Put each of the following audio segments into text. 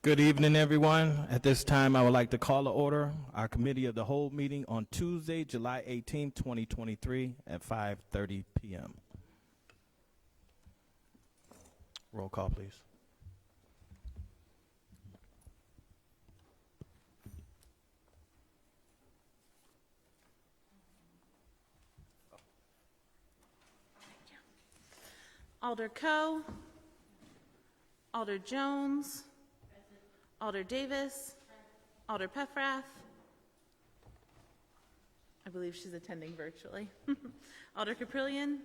Good evening, everyone. At this time, I would like to call to order our Committee of the Whole meeting on Tuesday, July 18, 2023 at 5:30 p.m. Roll call, please. Alder Coe, Alder Jones, Alder Davis, Alder Peffrath. I believe she's attending virtually. Alder Caprillion,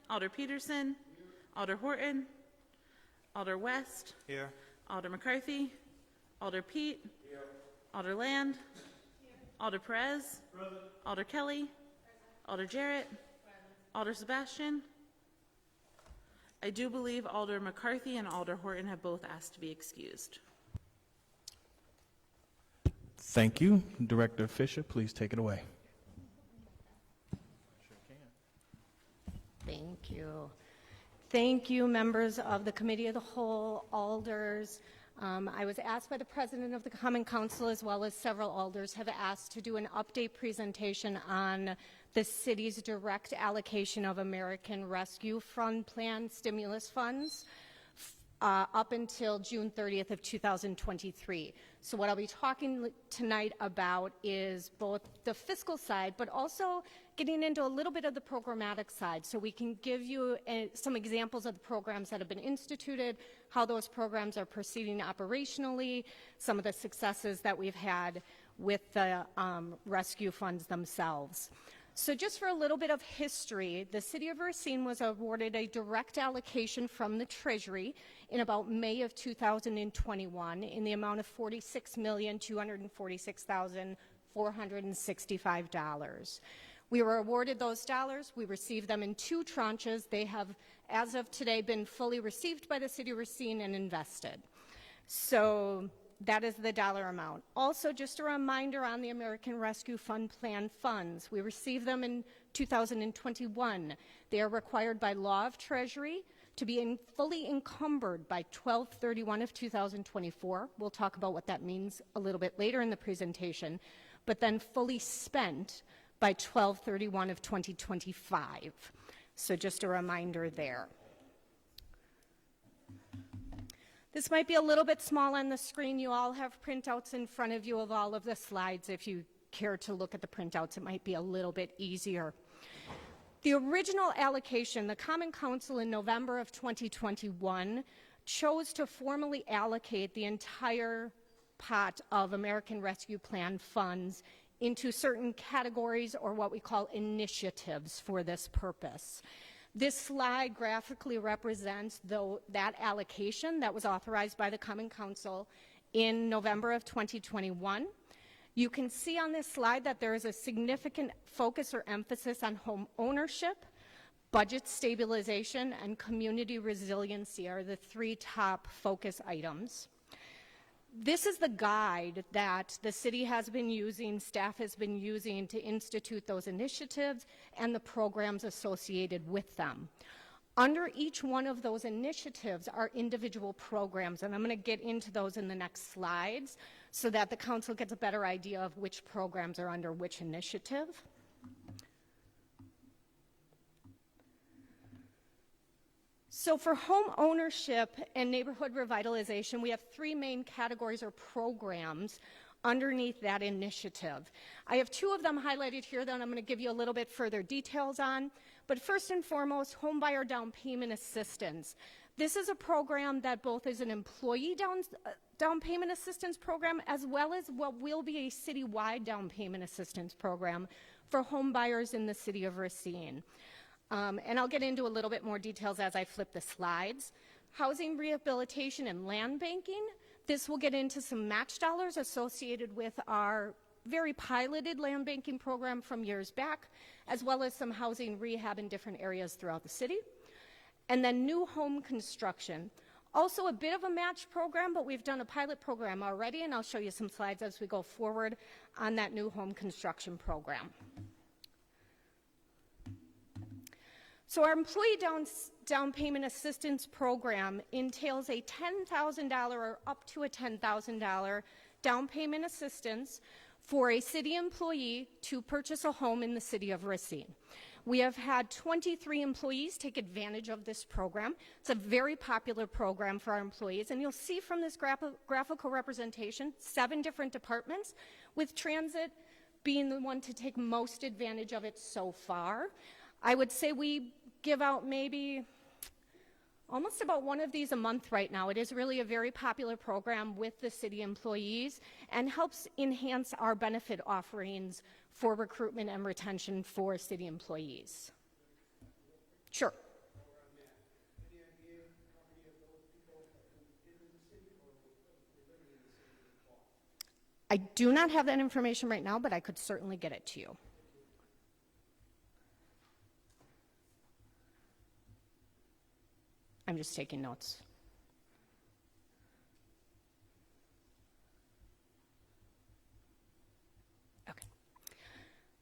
Alder Peterson, Alder Horton, Alder West, Here. Alder McCarthy, Alder Pete, Alder Land, Alder Perez, Alder Kelly, Alder Jarrett, Alder Sebastian. I do believe Alder McCarthy and Alder Horton have both asked to be excused. Thank you. Director Fisher, please take it away. Thank you. Thank you, members of the Committee of the Whole, alders. I was asked by the President of the Common Council, as well as several alders have asked to do an update presentation on the city's direct allocation of American Rescue Fund Plan stimulus funds up until June 30th of 2023. So what I'll be talking tonight about is both the fiscal side, but also getting into a little bit of the programmatic side, so we can give you some examples of the programs that have been instituted, how those programs are proceeding operationally, some of the successes that we've had with the rescue funds themselves. So just for a little bit of history, the City of Racine was awarded a direct allocation from the Treasury in about May of 2021 in the amount of $46,246,465. We were awarded those dollars. We received them in 2 tranches. They have, as of today, been fully received by the City of Racine and invested. So that is the dollar amount. Also, just a reminder on the American Rescue Fund Plan funds. We received them in 2021. They are required by law of Treasury to be fully encumbered by 12/31 of 2024. We'll talk about what that means a little bit later in the presentation, but then fully spent by 12/31 of 2025. So just a reminder there. This might be a little bit small on the screen. You all have printouts in front of you of all of the slides. If you care to look at the printouts, it might be a little bit easier. The original allocation, the Common Council in November of 2021 chose to formally allocate the entire pot of American Rescue Plan funds into certain categories, or what we call initiatives, for this purpose. This slide graphically represents that allocation that was authorized by the Common Council in November of 2021. You can see on this slide that there is a significant focus or emphasis on home ownership, budget stabilization, and community resiliency are the 3 top focus items. This is the guide that the city has been using, staff has been using to institute those initiatives and the programs associated with them. Under each one of those initiatives are individual programs, and I'm going to get into those in the next slides so that the council gets a better idea of which programs are under which initiative. So for home ownership and neighborhood revitalization, we have 3 main categories or programs underneath that initiative. I have 2 of them highlighted here that I'm going to give you a little bit further details on. But first and foremost, home buyer down payment assistance. This is a program that both is an employee down payment assistance program, as well as what will be a citywide down payment assistance program for home buyers in the city of Racine. And I'll get into a little bit more details as I flip the slides. Housing rehabilitation and land banking. This will get into some match dollars associated with our very piloted land banking program from years back, as well as some housing rehab in different areas throughout the city. And then new home construction. Also a bit of a match program, but we've done a pilot program already, and I'll show you some slides as we go forward on that new home construction program. So our employee down payment assistance program entails a $10,000 or up to a $10,000 down payment assistance for a city employee to purchase a home in the city of Racine. We have had 23 employees take advantage of this program. It's a very popular program for our employees, and you'll see from this graphical representation 7 different departments, with transit being the one to take most advantage of it so far. I would say we give out maybe almost about one of these a month right now. It is really a very popular program with the city employees and helps enhance our benefit offerings for recruitment and retention for city employees. Sure. I do not have that information right now, but I could certainly get it to you. I'm just taking notes. Okay.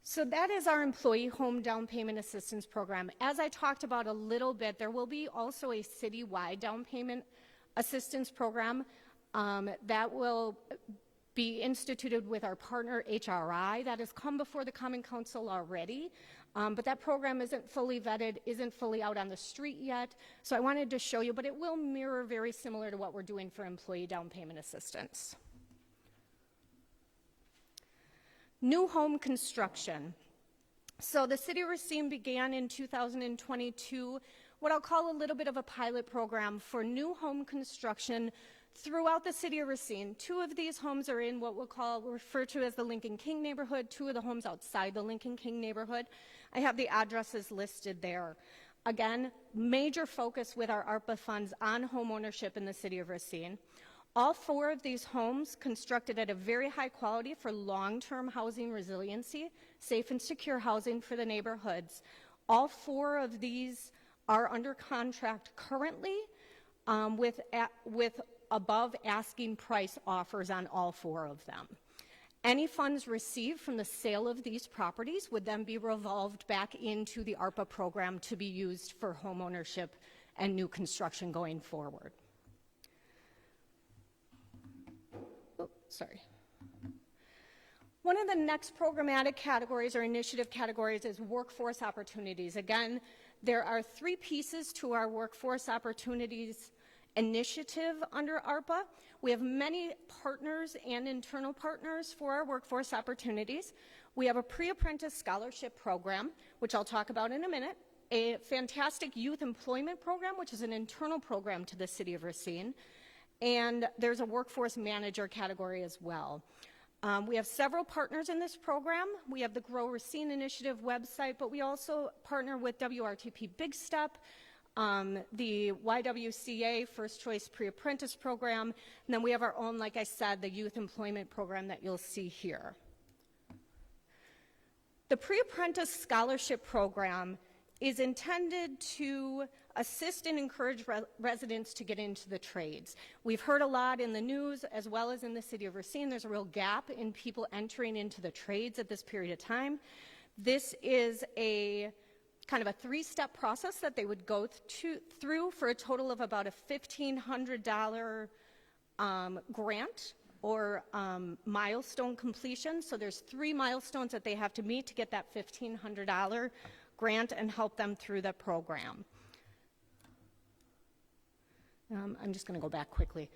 So that is our employee home down payment assistance program. As I talked about a little bit, there will be also a citywide down payment assistance program that will be instituted with our partner HRI. That has come before the Common Council already, but that program isn't fully vetted, isn't fully out on the street yet. So I wanted to show you, but it will mirror very similar to what we're doing for employee down payment assistance. New home construction. So the City of Racine began in 2022 what I'll call a little bit of a pilot program for new home construction throughout the City of Racine. 2 of these homes are in what we'll refer to as the Lincoln King neighborhood, 2 of the homes outside the Lincoln King neighborhood. I have the addresses listed there. Again, major focus with our ARPA funds on home ownership in the City of Racine. All 4 of these homes constructed at a very high quality for long-term housing resiliency, safe and secure housing for the neighborhoods. All 4 of these are under contract currently with above asking price offers on all 4 of them. Any funds received from the sale of these properties would then be revolved back into the ARPA program to be used for home ownership and new construction going forward. Oh, sorry. One of the next programmatic categories or initiative categories is workforce opportunities. Again, there are 3 pieces to our workforce opportunities initiative under ARPA. We have many partners and internal partners for our workforce opportunities. We have a pre-apprentice scholarship program, which I'll talk about in a minute, a fantastic youth employment program, which is an internal program to the City of Racine, and there's a workforce manager category as well. We have several partners in this program. We have the Grow Racine Initiative website, but we also partner with WRTP Big Step, the YWCA First Choice Pre-Apprentice Program, and then we have our own, like I said, the Youth Employment Program that you'll see here. The Pre-Apprentice Scholarship Program is intended to assist and encourage residents to get into the trades. We've heard a lot in the news as well as in the City of Racine. There's a real gap in people entering into the trades at this period of time. This is a kind of a 3-step process that they would go through for a total of about a $1,500 grant or milestone completion. So there's 3 milestones that they have to meet to get that $1,500 grant and help them through the program. I'm just going to go back quickly.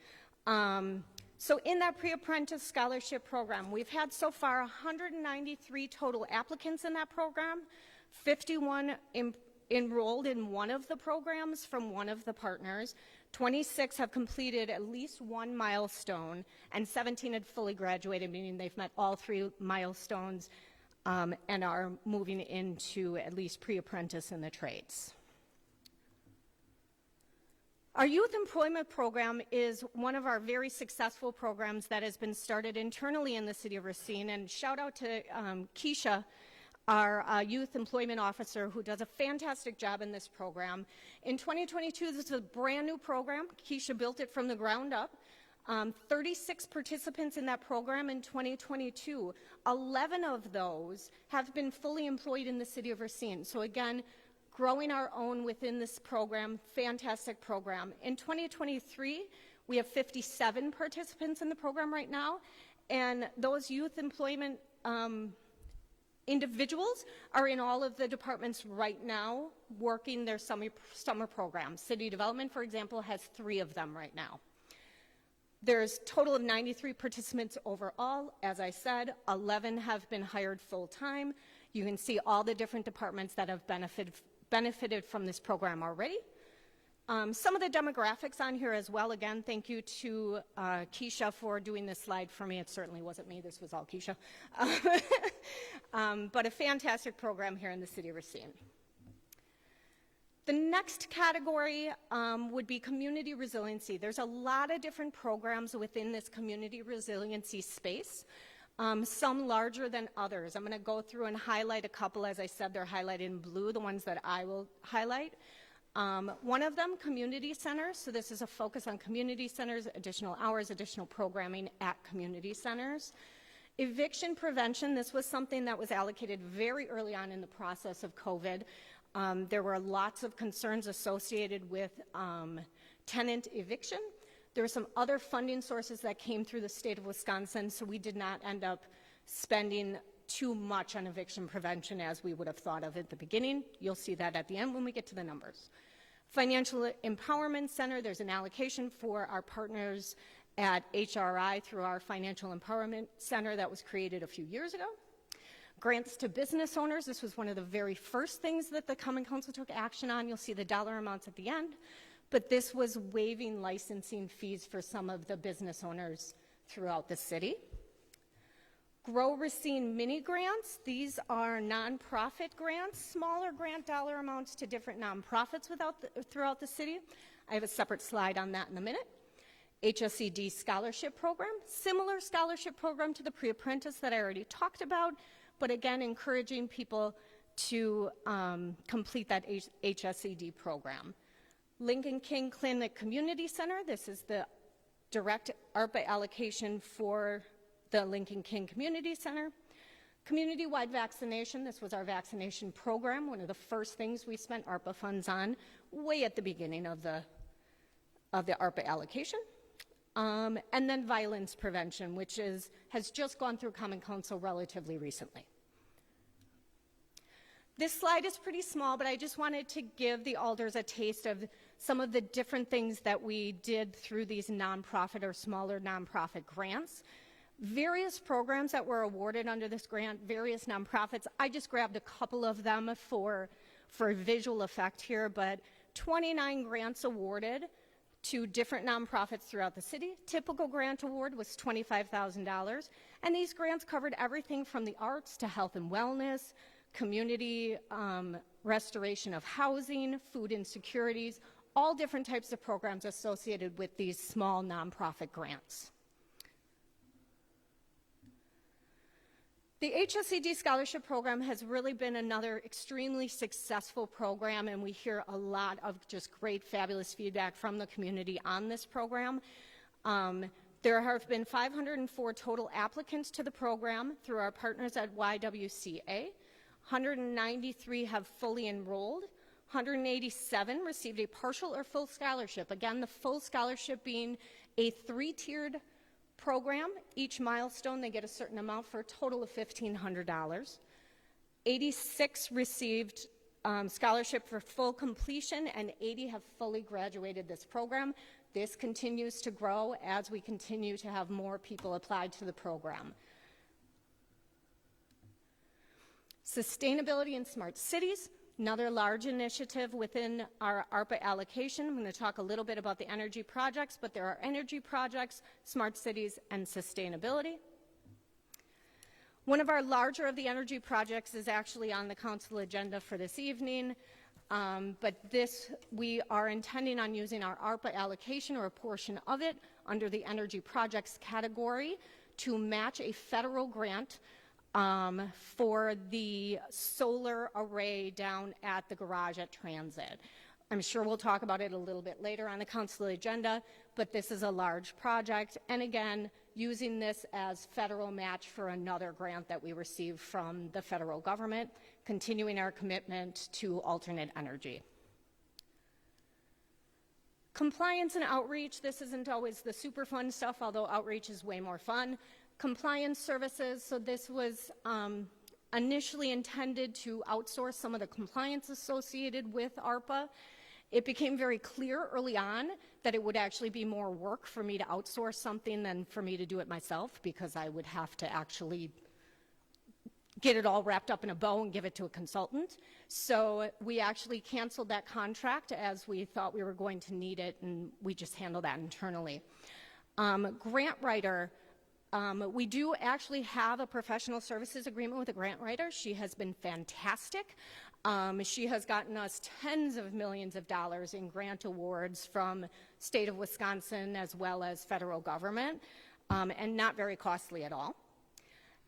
So in that pre-apprentice scholarship program, we've had so far 193 total applicants in that program, 51 enrolled in one of the programs from one of the partners, 26 have completed at least 1 milestone, and 17 had fully graduated, meaning they've met all 3 milestones and are moving into at least pre-apprentice in the trades. Our youth employment program is one of our very successful programs that has been started internally in the City of Racine, and shout out to Keisha, our youth employment officer, who does a fantastic job in this program. In 2022, this is a brand new program. Keisha built it from the ground up. 36 participants in that program in 2022. 11 of those have been fully employed in the City of Racine. So again, growing our own within this program, fantastic program. In 2023, we have 57 participants in the program right now, and those youth employment individuals are in all of the departments right now working their summer programs. City Development, for example, has 3 of them right now. There's a total of 93 participants overall. As I said, 11 have been hired full-time. You can see all the different departments that have benefited from this program already. Some of the demographics on here as well. Again, thank you to Keisha for doing this slide for me. It certainly wasn't me. This was all Keisha. But a fantastic program here in the city of Racine. The next category would be community resiliency. There's a lot of different programs within this community resiliency space, some larger than others. I'm going to go through and highlight a couple. As I said, they're highlighted in blue, the ones that I will highlight. One of them, community centers. So this is a focus on community centers, additional hours, additional programming at community centers. Eviction prevention, this was something that was allocated very early on in the process of COVID. There were lots of concerns associated with tenant eviction. There were some other funding sources that came through the state of Wisconsin, so we did not end up spending too much on eviction prevention as we would have thought of at the beginning. You'll see that at the end when we get to the numbers. Financial Empowerment Center, there's an allocation for our partners at HRI through our Financial Empowerment Center that was created a few years ago. Grants to business owners, this was one of the very first things that the Common Council took action on. You'll see the dollar amounts at the end, but this was waiving licensing fees for some of the business owners throughout the city. Grow Racine mini grants, these are nonprofit grants, smaller grant dollar amounts to different nonprofits throughout the city. I have a separate slide on that in a minute. HSED scholarship program, similar scholarship program to the pre-apprentice that I already talked about, but again, encouraging people to complete that HSED program. Lincoln King Clinic Community Center, this is the direct ARPA allocation for the Lincoln King Community Center. Community-wide vaccination, this was our vaccination program, one of the first things we spent ARPA funds on way at the beginning of the ARPA allocation. And then violence prevention, which has just gone through Common Council relatively recently. This slide is pretty small, but I just wanted to give the alders a taste of some of the different things that we did through these nonprofit or smaller nonprofit grants. Various programs that were awarded under this grant, various nonprofits. I just grabbed a couple of them for visual effect here, but 29 grants awarded to different nonprofits throughout the city. Typical grant award was $25,000, and these grants covered everything from the arts to health and wellness, community restoration of housing, food insecurities, all different types of programs associated with these small nonprofit grants. The HSED Scholarship Program has really been another extremely successful program, and we hear a lot of just great, fabulous feedback from the community on this program. There have been 504 total applicants to the program through our partners at YWCA. 193 have fully enrolled. 187 received a partial or full scholarship. Again, the full scholarship being a 3-tiered program. Each milestone, they get a certain amount for a total of $1,500. 86 received scholarship for full completion, and 80 have fully graduated this program. This continues to grow as we continue to have more people applied to the program. Sustainability in smart cities, another large initiative within our ARPA allocation. I'm going to talk a little bit about the energy projects, but there are energy projects, smart cities, and sustainability. One of our larger of the energy projects is actually on the council agenda for this evening, but this we are intending on using our ARPA allocation or a portion of it under the energy projects category to match a federal grant for the solar array down at the garage at Transit. I'm sure we'll talk about it a little bit later on the council agenda, but this is a large project, and again, using this as federal match for another grant that we received from the federal government, continuing our commitment to alternate energy. Compliance and outreach, this isn't always the super fun stuff, although outreach is way more fun. Compliance services, so this was initially intended to outsource some of the compliance associated with ARPA. It became very clear early on that it would actually be more work for me to outsource something than for me to do it myself, because I would have to actually get it all wrapped up in a bow and give it to a consultant. So we actually canceled that contract as we thought we were going to need it, and we just handle that internally. Grant writer, we do actually have a professional services agreement with a grant writer. She has been fantastic. She has gotten us tens of millions of dollars in grant awards from state of Wisconsin as well as federal government, and not very costly at all.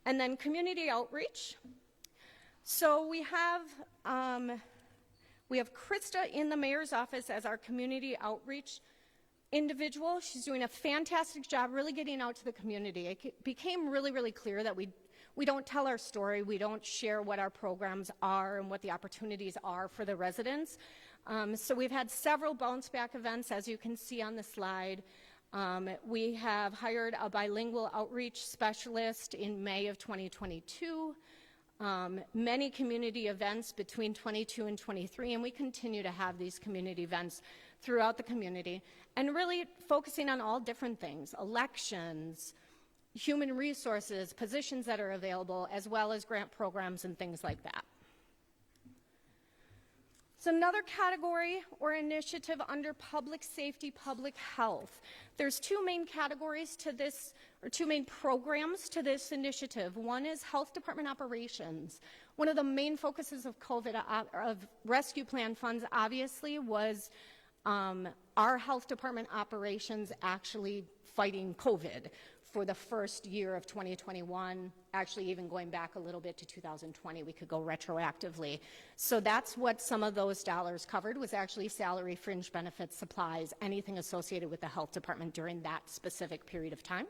And then community outreach. So we have Krista in the mayor's office as our community outreach individual. She's doing a fantastic job really getting out to the community. It became really, really clear that we don't tell our story, we don't share what our programs are and what the opportunities are for the residents. So we've had several bounce back events, as you can see on the slide. We have hired a bilingual outreach specialist in May of 2022. Many community events between 22 and 23, and we continue to have these community events throughout the community, and really focusing on all different things: elections, human resources, positions that are available, as well as grant programs and things like that. So another category or initiative under public safety, public health. There's two main categories to this, or two main programs to this initiative. One is health department operations. One of the main focuses of COVID, of rescue plan funds, obviously, was our health department operations actually fighting COVID for the first year of 2021, actually even going back a little bit to 2020, we could go retroactively. So that's what some of those dollars covered, was actually salary, fringe benefits, supplies, anything associated with the health department during that specific period of time.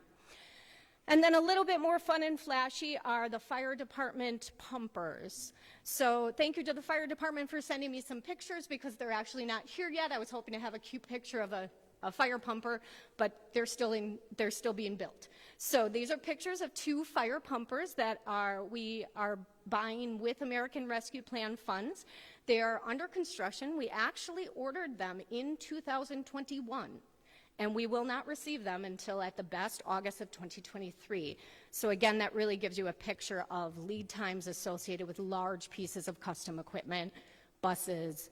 And then a little bit more fun and flashy are the fire department pumpers. So thank you to the fire department for sending me some pictures, because they're actually not here yet. I was hoping to have a cute picture of a fire pumper, but they're still being built. So these are pictures of two fire pumpers that we are buying with American Rescue Plan funds. They are under construction. We actually ordered them in 2021, and we will not receive them until at the best August of 2023. So again, that really gives you a picture of lead times associated with large pieces of custom equipment, buses,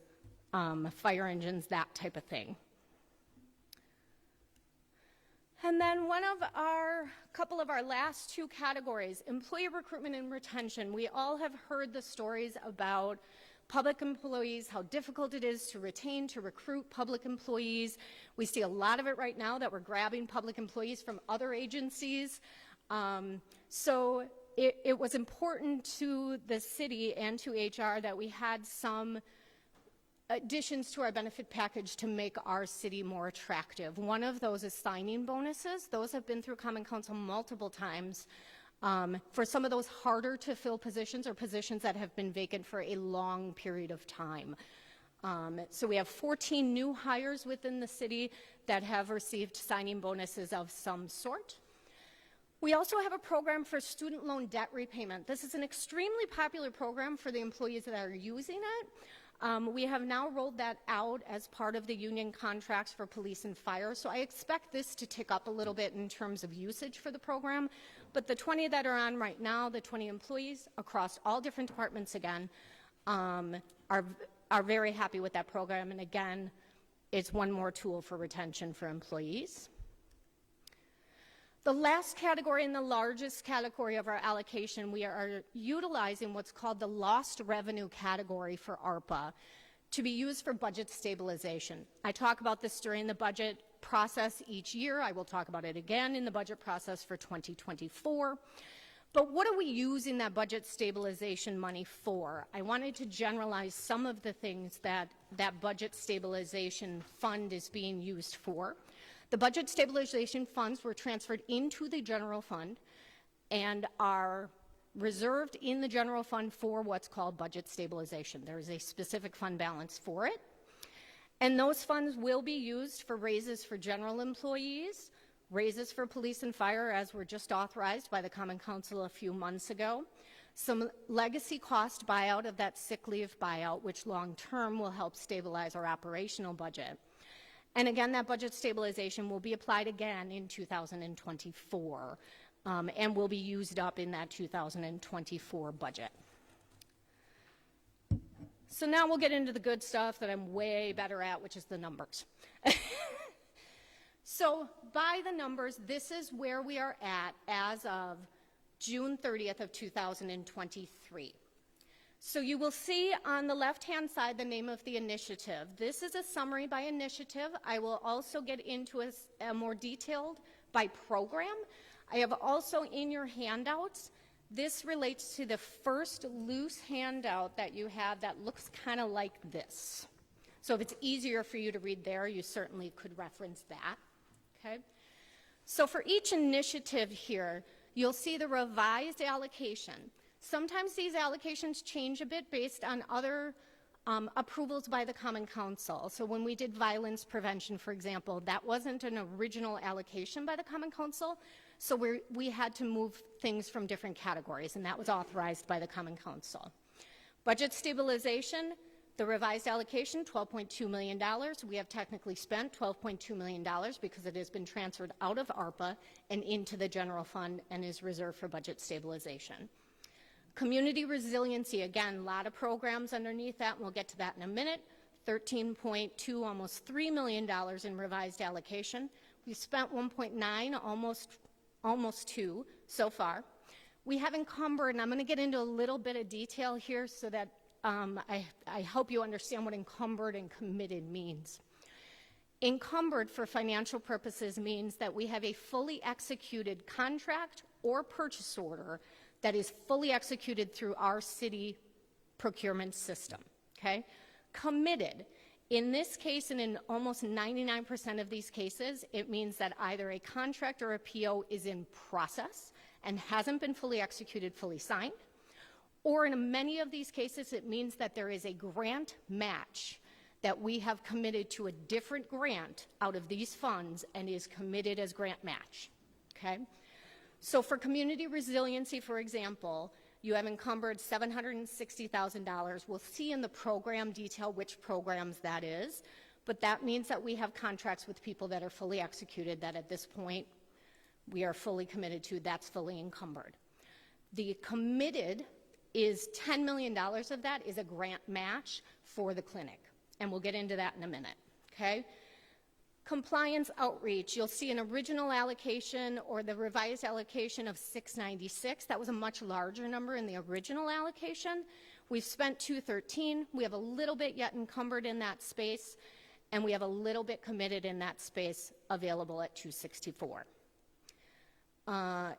fire engines, that type of thing. And then couple of our last two categories, employee recruitment and retention. We all have heard the stories about public employees, how difficult it is to retain, to recruit public employees. We see a lot of it right now that we're grabbing public employees from other agencies. So it was important to the city and to HR that we had some additions to our benefit package to make our city more attractive. One of those is signing bonuses. Those have been through Common Council multiple times for some of those harder to fill positions, or positions that have been vacant for a long period of time. So we have 14 new hires within the city that have received signing bonuses of some sort. We also have a program for student loan debt repayment. This is an extremely popular program for the employees that are using it. We have now rolled that out as part of the union contracts for police and fire, so I expect this to tick up a little bit in terms of usage for the program. But the 20 that are on right now, the 20 employees across all different departments again, are very happy with that program, and again, it's one more tool for retention for employees. The last category and the largest category of our allocation, we are utilizing what's called the lost revenue category for ARPA to be used for budget stabilization. I talk about this during the budget process each year. I will talk about it again in the budget process for 2024. But what are we using that budget stabilization money for? I wanted to generalize some of the things that that budget stabilization fund is being used for. The budget stabilization funds were transferred into the general fund and are reserved in the general fund for what's called budget stabilization. There is a specific fund balance for it. And those funds will be used for raises for general employees, raises for police and fire, as were just authorized by the Common Council a few months ago, some legacy cost buyout of that sick leave buyout, which long-term will help stabilize our operational budget. And again, that budget stabilization will be applied again in 2024 and will be used up in that 2024 budget. So now we'll get into the good stuff that I'm way better at, which is the numbers. So by the numbers, this is where we are at as of June 30th of 2023. So you will see on the left-hand side the name of the initiative. This is a summary by initiative. I will also get into a more detailed by program. I have also in your handouts, this relates to the first loose handout that you have that looks kind of like this. So if it's easier for you to read there, you certainly could reference that. Okay? So for each initiative here, you'll see the revised allocation. Sometimes these allocations change a bit based on other approvals by the Common Council. So when we did violence prevention, for example, that wasn't an original allocation by the Common Council, so we had to move things from different categories, and that was authorized by the Common Council. Budget stabilization, the revised allocation, $12.2 million. We have technically spent $12.2 million because it has been transferred out of ARPA and into the general fund and is reserved for budget stabilization. Community resiliency, again, a lot of programs underneath that, and we'll get to that in a minute. $13.2, almost $3 million in revised allocation. We've spent 1.9, almost 2 so far. We have encumbered, and I'm going to get into a little bit of detail here so that I hope you understand what encumbered and committed means. Encumbered for financial purposes means that we have a fully executed contract or purchase order that is fully executed through our city procurement system, okay? Committed, in this case and in almost 99% of these cases, it means that either a contract or a PO is in process and hasn't been fully executed, fully signed, or in many of these cases, it means that there is a grant match that we have committed to a different grant out of these funds and is committed as grant match, okay? So for community resiliency, for example, you have encumbered $760,000. We'll see in the program detail which programs that is, but that means that we have contracts with people that are fully executed that at this point we are fully committed to. That's fully encumbered. The committed is $10 million of that is a grant match for the clinic, and we'll get into that in a minute, okay? Compliance outreach, you'll see an original allocation or the revised allocation of $696. That was a much larger number in the original allocation. We've spent $213. We have a little bit yet encumbered in that space, and we have a little bit committed in that space available at $264.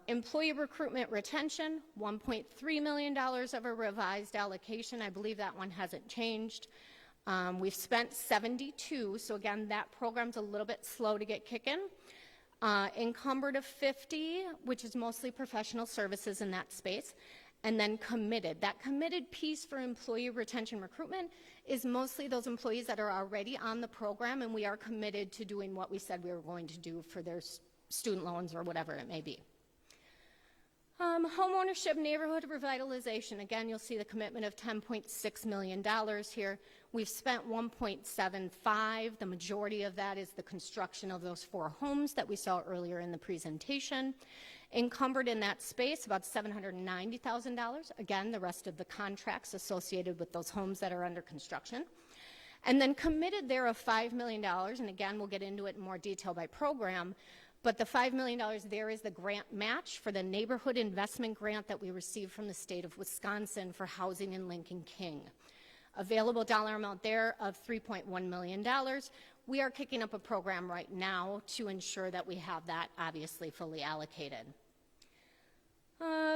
Employee recruitment retention, $1.3 million of a revised allocation. I believe that one hasn't changed. We've spent 72, so again, that program's a little bit slow to get kicking. Encumbered of 50, which is mostly professional services in that space, and then committed. That committed piece for employee retention recruitment is mostly those employees that are already on the program, and we are committed to doing what we said we were going to do for their student loans or whatever it may be. Home ownership, neighborhood revitalization. Again, you'll see the commitment of $10.6 million here. We've spent $1.75. The majority of that is the construction of those 4 homes that we saw earlier in the presentation. Encumbered in that space, about $790,000. Again, the rest of the contracts associated with those homes that are under construction. And then committed there of $5 million, and again, we'll get into it in more detail by program. But the $5 million there is the grant match for the neighborhood investment grant that we received from the state of Wisconsin for housing in Lincoln King. Available dollar amount there of $3.1 million. We are kicking up a program right now to ensure that we have that obviously fully allocated.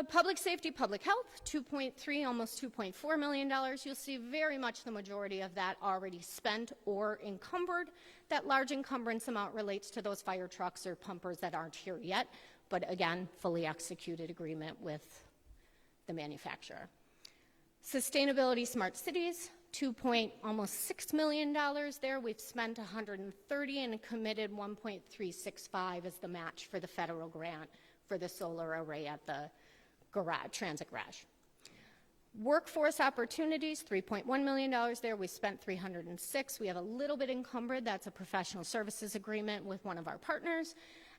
Public safety, public health, 2.3, almost $2.4 million. You'll see very much the majority of that already spent or encumbered. That large encumbrance amount relates to those fire trucks or pumpers that aren't here yet, but again, fully executed agreement with the manufacturer. Sustainability, smart cities, almost $6 million there. We've spent 130 and committed 1.365 as the match for the federal grant for the solar array at the transit garage. Workforce opportunities, $3.1 million there. We spent 306. We have a little bit encumbered. That's a professional services agreement with one of our partners.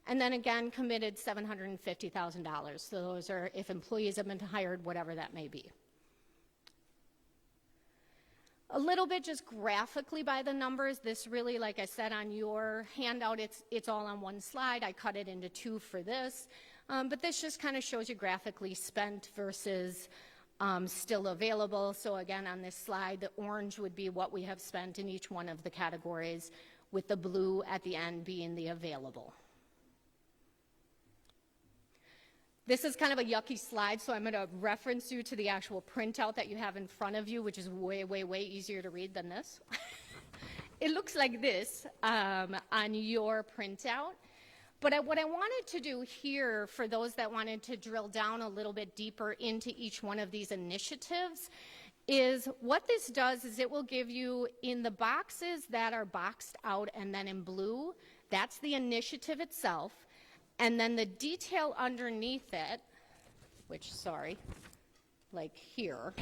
And then again, committed $750,000. So those are if employees have been hired, whatever that may be. A little bit just graphically by the numbers. This really, like I said on your handout, it's all on one slide. I cut it into two for this. But this just kind of shows you graphically spent versus still available. So again, on this slide, the orange would be what we have spent in each one of the categories, with the blue at the end being the available. This is kind of a yucky slide, so I'm going to reference you to the actual printout that you have in front of you, which is way, way, way easier to read than this. It looks like this on your printout. But what I wanted to do here, for those that wanted to drill down a little bit deeper into each one of these initiatives, is what this does is it will give you in the boxes that are boxed out and then in blue, that's the initiative itself. And then the detail underneath it, which, sorry, like here,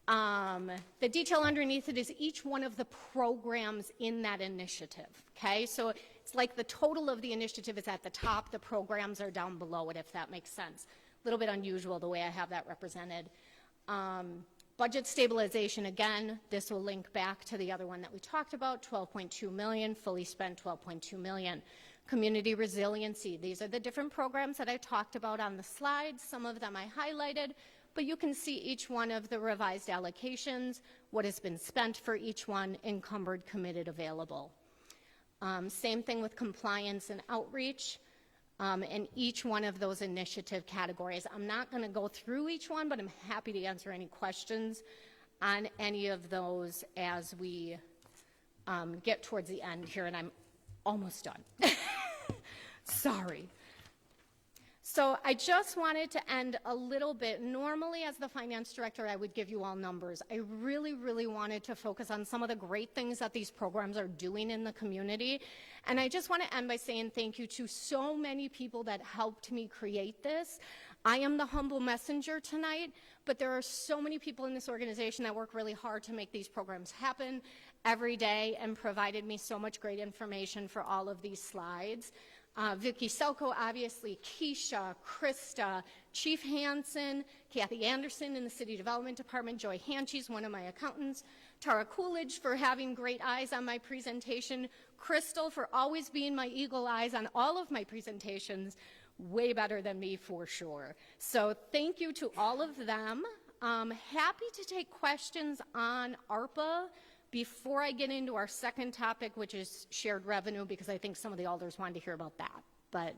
the detail underneath it is each one of the programs in that initiative, okay? So it's like the total of the initiative is at the top, the programs are down below it, if that makes sense. A little bit unusual the way I have that represented. Budget stabilization, again, this will link back to the other one that we talked about, 12.2 million, fully spent 12.2 million. Community resiliency, these are the different programs that I talked about on the slides. Some of them I highlighted, but you can see each one of the revised allocations, what has been spent for each one, encumbered, committed, available. Same thing with compliance and outreach, and each one of those initiative categories. I'm not going to go through each one, but I'm happy to answer any questions on any of those as we get towards the end here, and I'm almost done. Sorry. So I just wanted to end a little bit. Normally, as the finance director, I would give you all numbers. I really, really wanted to focus on some of the great things that these programs are doing in the community. And I just want to end by saying thank you to so many people that helped me create this. I am the humble messenger tonight, but there are so many people in this organization that work really hard to make these programs happen every day and provided me so much great information for all of these slides. Vicki Selko, obviously, Keisha, Krista, Chief Hansen, Kathy Anderson in the City Development Department, Joy Hanchis, one of my accountants, Tara Coolidge for having great eyes on my presentation, Crystal for always being my eagle eyes on all of my presentations, way better than me for sure. So thank you to all of them. Happy to take questions on ARPA before I get into our second topic, which is shared revenue, because I think some of the alders wanted to hear about that. But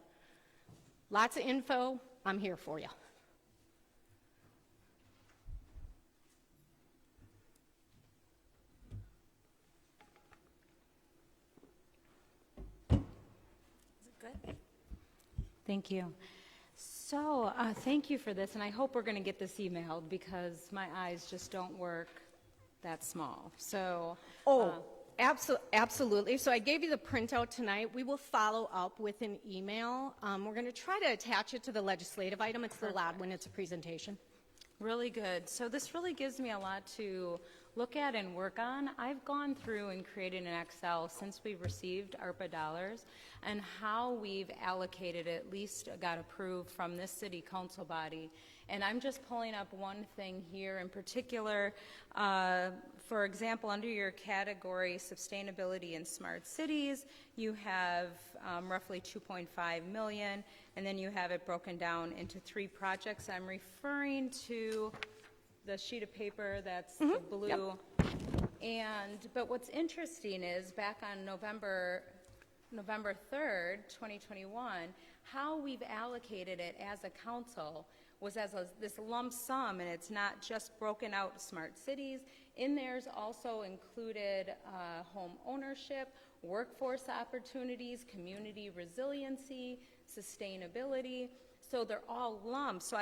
lots of info, I'm here for you. Is it good? Thank you. So thank you for this, and I hope we're going to get this emailed because my eyes just don't work that small. So Absolutely. So I gave you the printout tonight. We will follow up with an email. We're going to try to attach it to the legislative item. It's the loud when it's a presentation. really good. So this really gives me a lot to look at and work on. I've gone through and created an Excel since we've received ARPA dollars and how we've allocated, at least got approved from this city council body. And I'm just pulling up one thing here in particular. For example, under your category, sustainability and smart cities, you have roughly 2.5 million, and then you have it broken down into 3 projects. I'm referring to the sheet of paper that's the blue. Yep. But what's interesting is back on November 3rd, 2021, how we've allocated it as a council was as this lump sum, and it's not just broken out smart cities. In there's also included home ownership, workforce opportunities, community resiliency, sustainability. So they're all lumps. So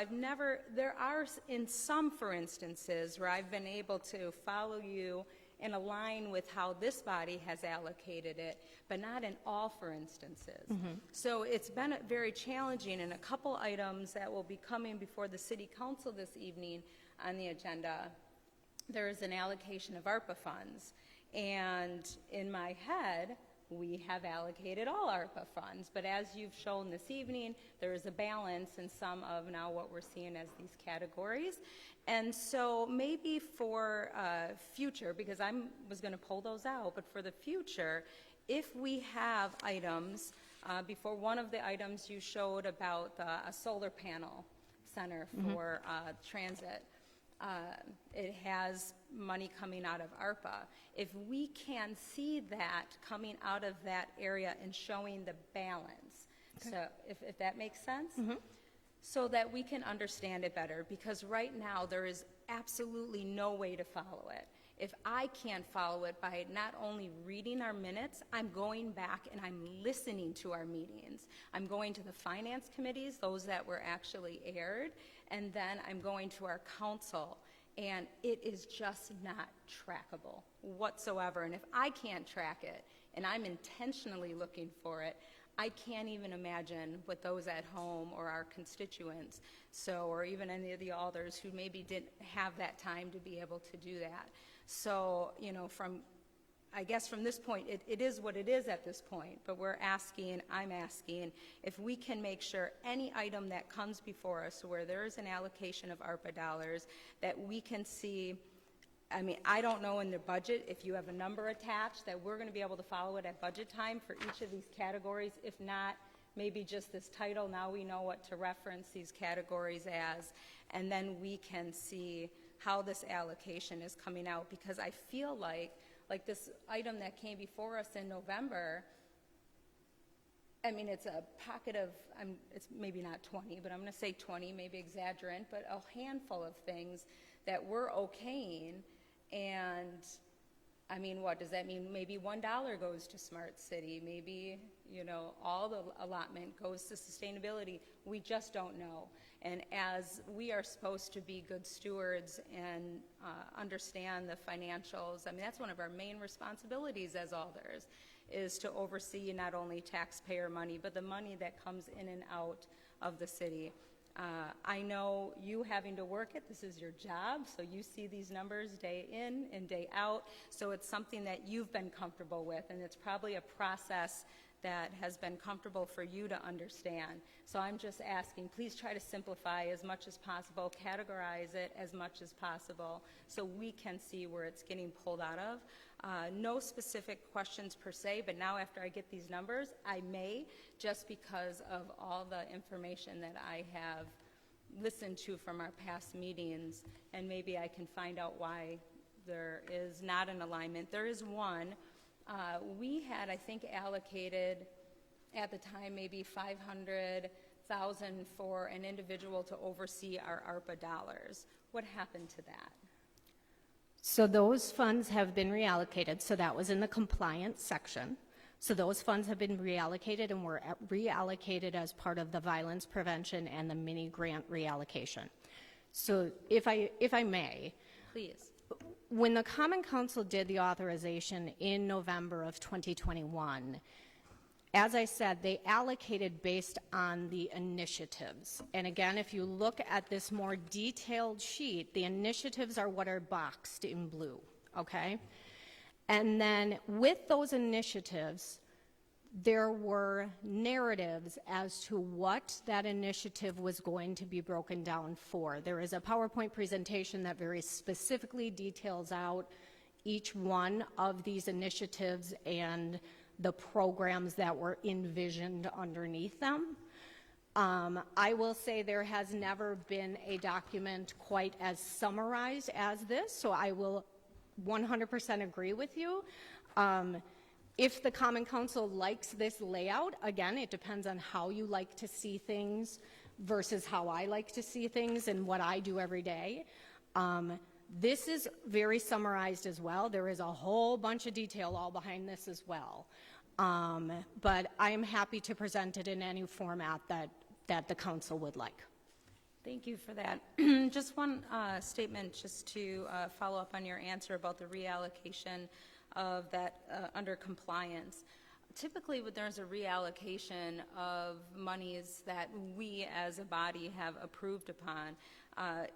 there are in some, for instances, where I've been able to follow you and align with how this body has allocated it, but not in all, for instances. So it's been very challenging, and a couple items that will be coming before the City Council this evening on the agenda. There is an allocation of ARPA funds, and in my head, we have allocated all ARPA funds, but as you've shown this evening, there is a balance in some of now what we're seeing as these categories. And so maybe for future, because I was going to pull those out, but for the future, if we have items, before one of the items you showed about a solar panel center for transit, it has money coming out of ARPA. If we can see that coming out of that area and showing the balance, so if that makes sense, so that we can understand it better, because right now there is absolutely no way to follow it. If I can't follow it by not only reading our minutes, I'm going back and I'm listening to our meetings. I'm going to the finance committees, those that were actually aired, and then I'm going to our council, and it is just not trackable whatsoever. And if I can't track it, and I'm intentionally looking for it, I can't even imagine what those at home or our constituents, or even any of the alders who maybe didn't have that time to be able to do that. So, I guess from this point, it is what it is at this point, but I'm asking if we can make sure any item that comes before us where there is an allocation of ARPA dollars, that we can see. I don't know in the budget if you have a number attached that we're going to be able to follow it at budget time for each of these categories. If not, maybe just this title, now we know what to reference these categories as, and then we can see how this allocation is coming out, because I feel like this item that came before us in November, it's a pocket of, it's maybe not 20, but I'm going to say 20, maybe exaggerant, but a handful of things that we're okaying. And what does that mean? Maybe $1 goes to Smart City. Maybe, all the allotment goes to sustainability. We just don't know. And as we are supposed to be good stewards and understand the financials, that's one of our main responsibilities as alders, is to oversee not only taxpayer money, but the money that comes in and out of the city. I know you having to work it, this is your job, so you see these numbers day in and day out, so it's something that you've been comfortable with, and it's probably a process that has been comfortable for you to understand. So I'm just asking, please try to simplify as much as possible, categorize it as much as possible, so we can see where it's getting pulled out of. No specific questions per se, but now after I get these numbers, I may, just because of all the information that I have listened to from our past meetings, and maybe I can find out why there is not an alignment. There is one. We had, I think, allocated at the time maybe $500,000 for an individual to oversee our ARPA dollars. What happened to that? So those funds have been reallocated. So that was in the compliance section. So those funds have been reallocated and were reallocated as part of the violence prevention and the mini grant reallocation. So if I may. Please. When the Common Council did the authorization in November of 2021, as I said, they allocated based on the initiatives. And again, if you look at this more detailed sheet, the initiatives are what are boxed in blue, okay? And then with those initiatives, there were narratives as to what that initiative was going to be broken down for. There is a PowerPoint presentation that very specifically details out each one of these initiatives and the programs that were envisioned underneath them. I will say there has never been a document quite as summarized as this, so I will 100% agree with you. If the Common Council likes this layout, again, it depends on how you like to see things versus how I like to see things and what I do every day. This is very summarized as well. There is a whole bunch of detail all behind this as well. But I am happy to present it in any format that the council would like. Thank you for that. Just one statement just to follow up on your answer about the reallocation of that under compliance. Typically, when there's a reallocation of monies that we as a body have approved upon,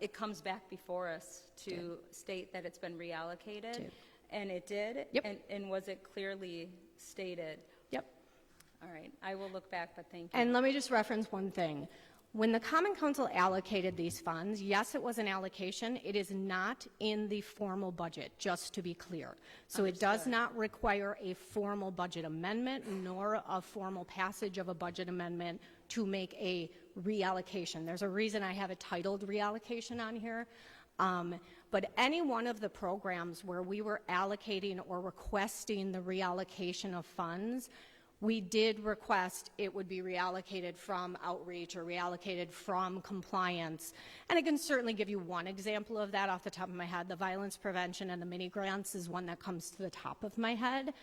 it comes back before us to state that it's been reallocated. And it did? Yep. And was it clearly stated? Yep. All right, I will look back, but thank you. And let me just reference one thing. When the Common Council allocated these funds, yes, it was an allocation. It is not in the formal budget, just to be clear. So it does not require a formal budget amendment nor a formal passage of a budget amendment to make a reallocation. There's a reason I have it titled reallocation on here. But any one of the programs where we were allocating or requesting the reallocation of funds, we did request it would be reallocated from outreach or reallocated from compliance. And I can certainly give you one example of that off the top of my head. The violence prevention and the mini grants is one that comes to the top of my head.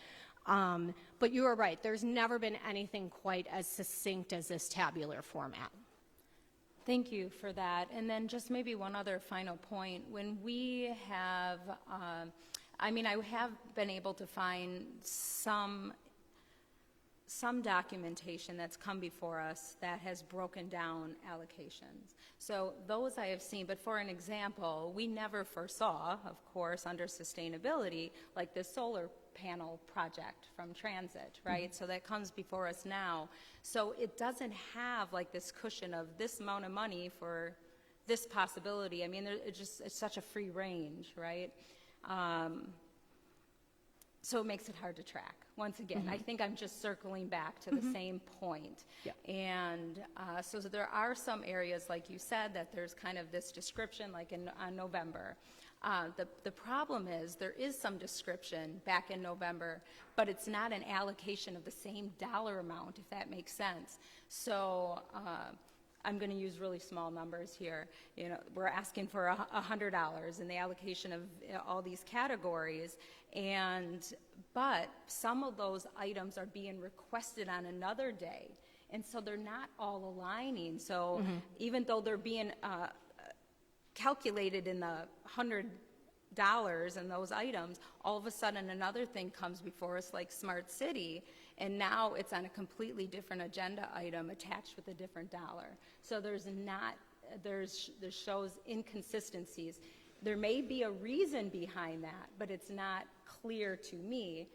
But you are right. There's never been anything quite as succinct as this tabular format. Thank you for that. And then just maybe one other final point. When we have, I have been able to find some documentation that's come before us that has broken down allocations. So those I have seen, but for an example, we never foresaw, of course, under sustainability, like this solar panel project from Transit, right? Mm-hmm. So that comes before us now. So it doesn't have like this cushion of this amount of money for this possibility. I mean, it's such a free range, right? So it makes it hard to track. Once again, mm-hmm. I think I'm just circling back to the same point. Yeah. And so there are some areas, like you said, that there's kind of this description, like on November. The problem is there is some description back in November, but it's not an allocation of the same dollar amount, if that makes sense. So I'm going to use really small numbers here. You know, we're asking for $100 in the allocation of all these categories, but some of those items are being requested on another day, and so they're not all aligning. So mm-hmm. even though they're being calculated in the $100 and those items, all of a sudden another thing comes before us, like Smart City, and now it's on a completely different agenda item attached with a different dollar. So there shows inconsistencies. There may be a reason behind that, but it's not clear to me.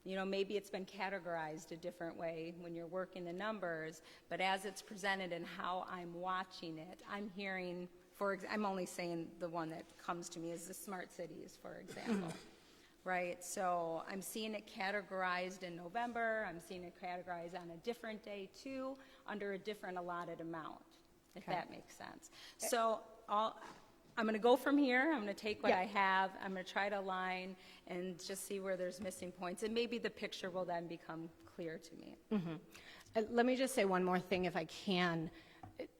You know, maybe it's been categorized a different way when you're working the numbers, but as it's presented and how I'm watching it, I'm hearing, I'm only saying the one that comes to me is the Smart Cities, for example. Right, so I'm seeing it categorized in November, I'm seeing it categorized on a different day too, under a different allotted amount, if that makes sense. So I'm going to go from here, I'm going to take what I have, I'm going to try to align and just see where there's missing points, and maybe the picture will then become clear to me. Mm-hmm. Let me just say one more thing if I can.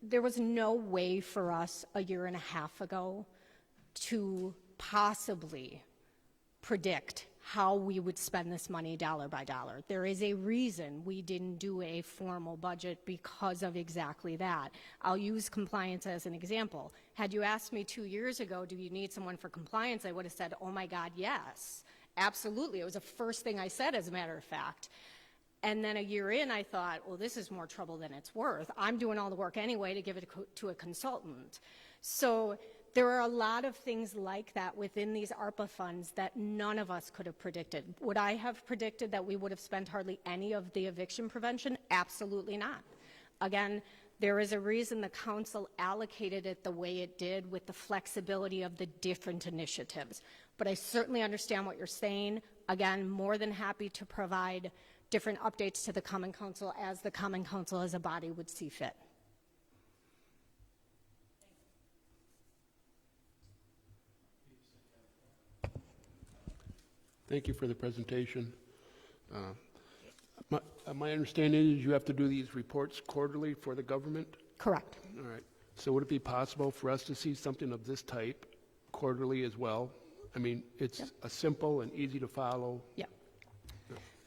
There was no way for us a year and a half ago to possibly predict how we would spend this money dollar by dollar. There is a reason we didn't do a formal budget because of exactly that. I'll use compliance as an example. Had you asked me 2 years ago, do you need someone for compliance, I would have said, oh my God, yes, absolutely. It was the first thing I said, as a matter of fact. And then a year in, I thought, well, this is more trouble than it's worth. I'm doing all the work anyway to give it to a consultant. So there are a lot of things like that within these ARPA funds that none of us could have predicted. Would I have predicted that we would have spent hardly any of the eviction prevention? Absolutely not. Again, there is a reason the council allocated it the way it did with the flexibility of the different initiatives. But I certainly understand what you're saying. Again, more than happy to provide different updates to the Common Council as the Common Council as a body would see fit. Thank you for the presentation. My understanding is you have to do these reports quarterly for the government? Correct. All right. So would it be possible for us to see something of this type quarterly as well? I mean, it's a simple and easy to follow. Yeah.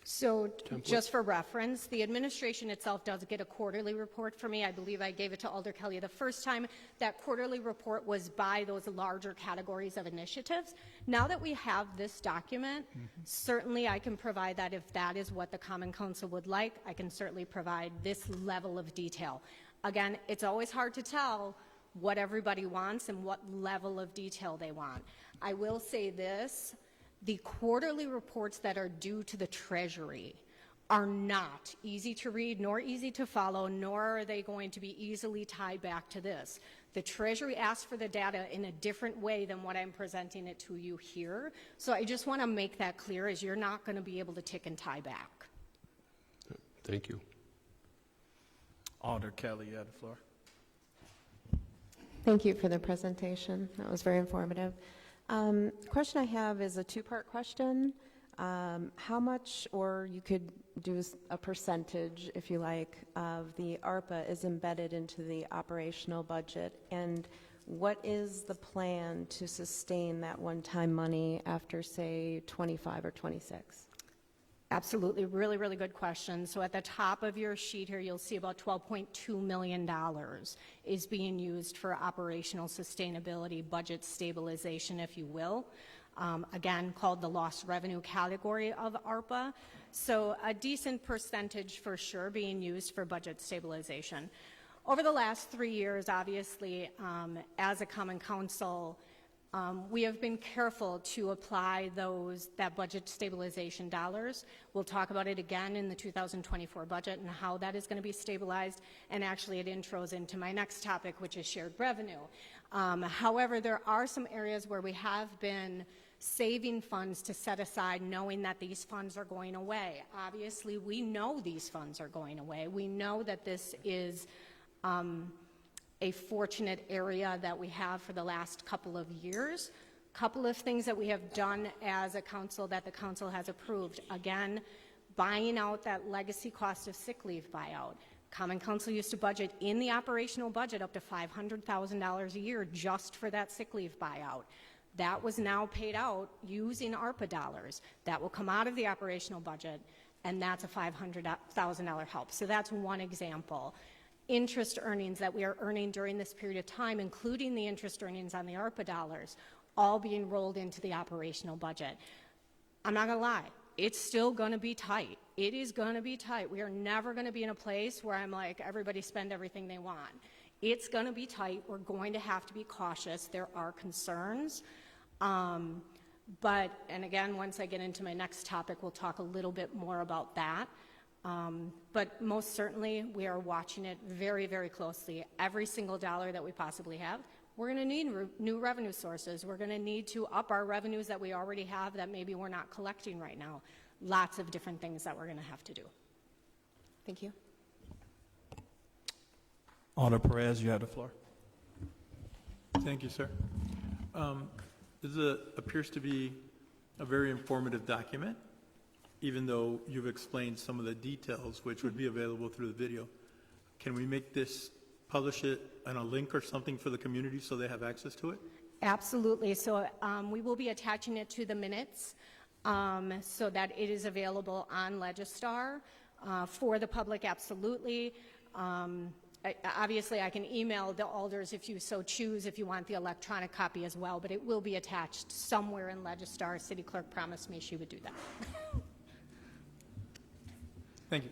So just for reference, the administration itself does get a quarterly report for me. I believe I gave it to Alder Kelly the first time. That quarterly report was by those larger categories of initiatives. Now that we have this document, certainly I can provide that if that is what the Common Council would like. I can certainly provide this level of detail. Again, it's always hard to tell what everybody wants and what level of detail they want. I will say this. The quarterly reports that are due to the Treasury are not easy to read, nor easy to follow, nor are they going to be easily tied back to this. The Treasury asks for the data in a different way than what I'm presenting it to you here. So I just want to make that clear, as you're not going to be able to tick and tie back. Thank you. Alder Kelly, you have the floor. Thank you for the presentation. That was very informative. Question I have is a two-part question. How much, or you could do a percentage, if you like, of the ARPA is embedded into the operational budget, and what is the plan to sustain that one-time money after, say, 25 or 26? Absolutely. Really, really good question. So at the top of your sheet here, you'll see about $12.2 million is being used for operational sustainability, budget stabilization, if you will. Again, called the lost revenue category of ARPA. So a decent percentage for sure being used for budget stabilization. Over the last 3 years, obviously, as a Common Council, we have been careful to apply that budget stabilization dollars. We'll talk about it again in the 2024 budget and how that is going to be stabilized, and actually it intros into my next topic, which is shared revenue. However, there are some areas where we have been saving funds to set aside, knowing that these funds are going away. Obviously, we know these funds are going away. We know that this is a fortunate area that we have for the last couple of years. Couple of things that we have done as a council that the council has approved. Again, buying out that legacy cost of sick leave buyout. Common Council used to budget in the operational budget up to $500,000 a year just for that sick leave buyout. That was now paid out using ARPA dollars. That will come out of the operational budget, and that's a $500,000 help. So that's one example. Interest earnings that we are earning during this period of time, including the interest earnings on the ARPA dollars, all being rolled into the operational budget. I'm not going to lie, it's still going to be tight. It is going to be tight. We are never going to be in a place where I'm like, everybody spend everything they want. It's going to be tight. We're going to have to be cautious. There are concerns. But, and again, once I get into my next topic, we'll talk a little bit more about that. But most certainly, we are watching it very, very closely. Every single dollar that we possibly have, we're going to need new revenue sources. We're going to need to up our revenues that we already have that maybe we're not collecting right now. Lots of different things that we're going to have to do. Thank you. Alder Perez, you have the floor. Thank you, sir. This appears to be a very informative document, even though you've explained some of the details which would be available through the video. Can we make this, publish it on a link or something for the community so they have access to it? Absolutely. So we will be attaching it to the minutes so that it is available on Legistar for the public, absolutely. Obviously, I can email the alders if you so choose, if you want the electronic copy as well, but it will be attached somewhere in Legistar. City Clerk promised me she would do that. Thank you.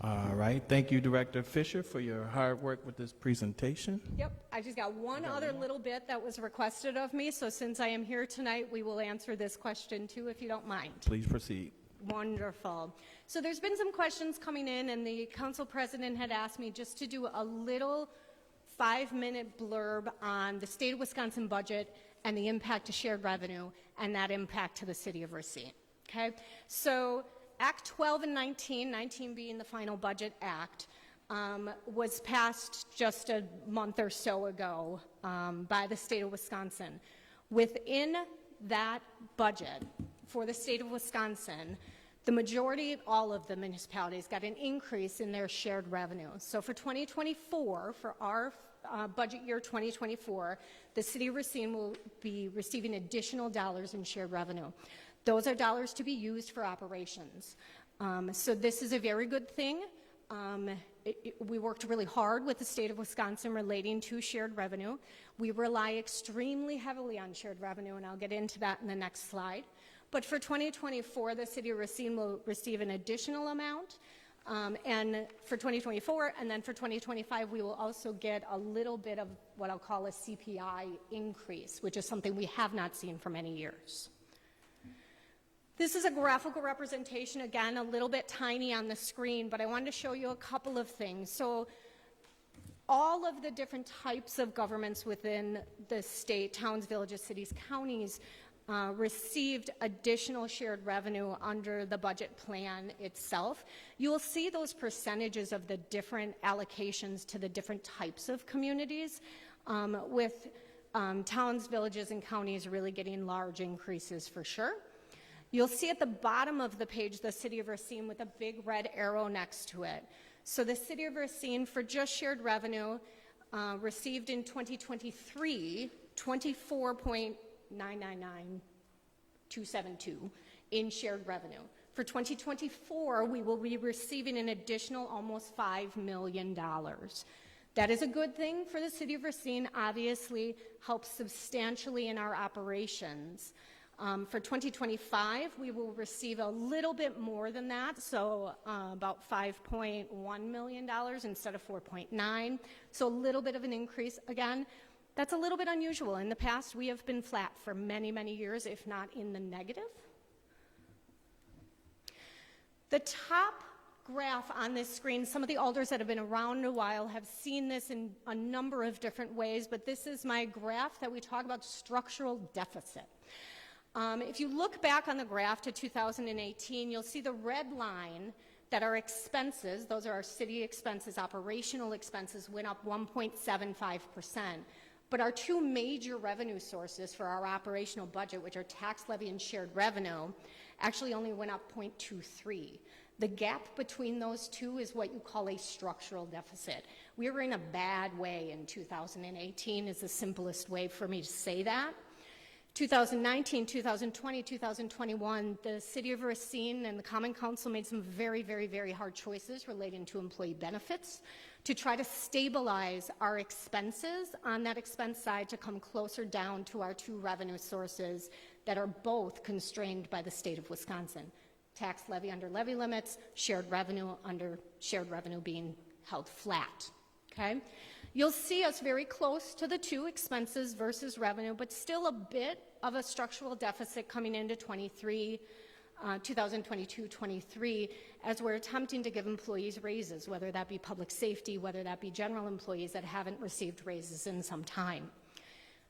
All right. Thank you, Director Fisher, for your hard work with this presentation. Yep. I just got one other little bit that was requested of me, so since I am here tonight, we will answer this question too, if you don't mind. Please proceed. Wonderful. So there's been some questions coming in, and the council president had asked me just to do a little 5-minute blurb on the state of Wisconsin budget and the impact to shared revenue and that impact to the city of Racine. Okay? So Act 12 and 19 being the final budget act, was passed just a month or so ago by the state of Wisconsin. Within that budget for the state of Wisconsin, the majority, all of the municipalities, got an increase in their shared revenue. So for 2024, for our budget year 2024, the city of Racine will be receiving additional dollars in shared revenue. Those are dollars to be used for operations. So this is a very good thing. We worked really hard with the state of Wisconsin relating to shared revenue. We rely extremely heavily on shared revenue, and I'll get into that in the next slide. But for 2024, the city of Racine will receive an additional amount. And for 2024, and then for 2025, we will also get a little bit of what I'll call a CPI increase, which is something we have not seen for many years. This is a graphical representation, again, a little bit tiny on the screen, but I wanted to show you a couple of things. So all of the different types of governments within the state, towns, villages, cities, counties, received additional shared revenue under the budget plan itself. You'll see those percentages of the different allocations to the different types of communities, with towns, villages, and counties really getting large increases for sure. You'll see at the bottom of the page the city of Racine with a big red arrow next to it. So the city of Racine, for just shared revenue, received in 2023 $24.999272 in shared revenue. For 2024, we will be receiving an additional almost $5 million. That is a good thing for the city of Racine, obviously helps substantially in our operations. For 2025, we will receive a little bit more than that, so about $5.1 million instead of $4.9, so a little bit of an increase. Again, that's a little bit unusual. In the past, we have been flat for many, many years, if not in the negative. The top graph on this screen, some of the alders that have been around a while have seen this in a number of different ways, but this is my graph that we talk about structural deficit. If you look back on the graph to 2018, you'll see the red line that our expenses, those are our city expenses, operational expenses, went up 1.75%. But our two major revenue sources for our operational budget, which are tax levy and shared revenue, actually only went up 0.23. The gap between those two is what you call a structural deficit. We were in a bad way in 2018 is the simplest way for me to say that. 2019, 2020, 2021, the city of Racine and the Common Council made some very, very, very hard choices relating to employee benefits to try to stabilize our expenses on that expense side to come closer down to our two revenue sources that are both constrained by the state of Wisconsin. Tax levy under levy limits, shared revenue under shared revenue being held flat, okay? You'll see us very close to the two, expenses versus revenue, but still a bit of a structural deficit coming into 2022-23, as we're attempting to give employees raises, whether that be public safety, whether that be general employees that haven't received raises in some time.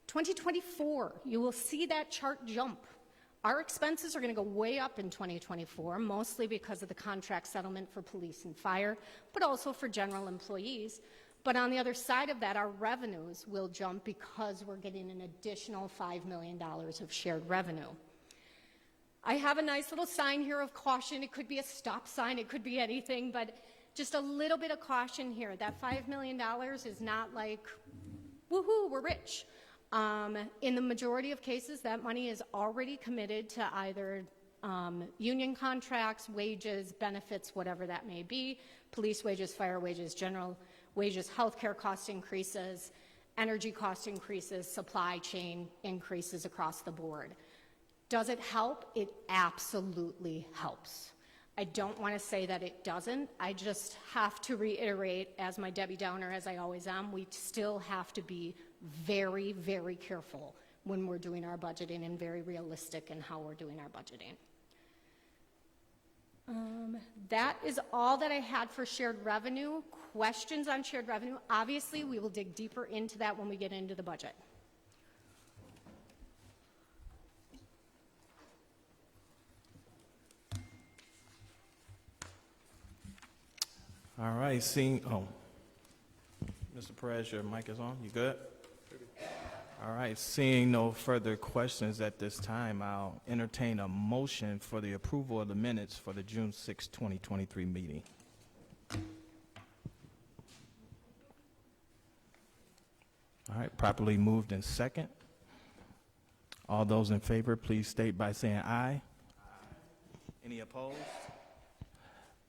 2024, you will see that chart jump. Our expenses are going to go way up in 2024, mostly because of the contract settlement for police and fire, but also for general employees. But on the other side of that, our revenues will jump because we're getting an additional $5 million of shared revenue. I have a nice little sign here of caution. It could be a stop sign, it could be anything, but just a little bit of caution here. That $5 million is not like, woohoo, we're rich. In the majority of cases, that money is already committed to either union contracts, wages, benefits, whatever that may be, police wages, fire wages, general wages, healthcare cost increases, energy cost increases, supply chain increases across the board. Does it help? It absolutely helps. I don't want to say that it doesn't. I just have to reiterate, as my Debbie Downer, as I always am, we still have to be very, very careful when we're doing our budgeting and very realistic in how we're doing our budgeting. That is all that I had for shared revenue. Questions on shared revenue? Obviously, we will dig deeper into that when we get into the budget. All right, seeing, Mr. Perez, your mic is on. You good? All right, seeing no further questions at this time, I'll entertain a motion for the approval of the minutes for the June 6, 2023 meeting. All right, properly moved in second. All those in favor, please state by saying aye. Any opposed?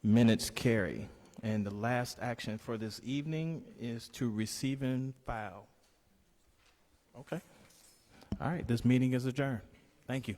Minutes carry. And the last action for this evening is to receive and file. Okay. All right, this meeting is adjourned. Thank you.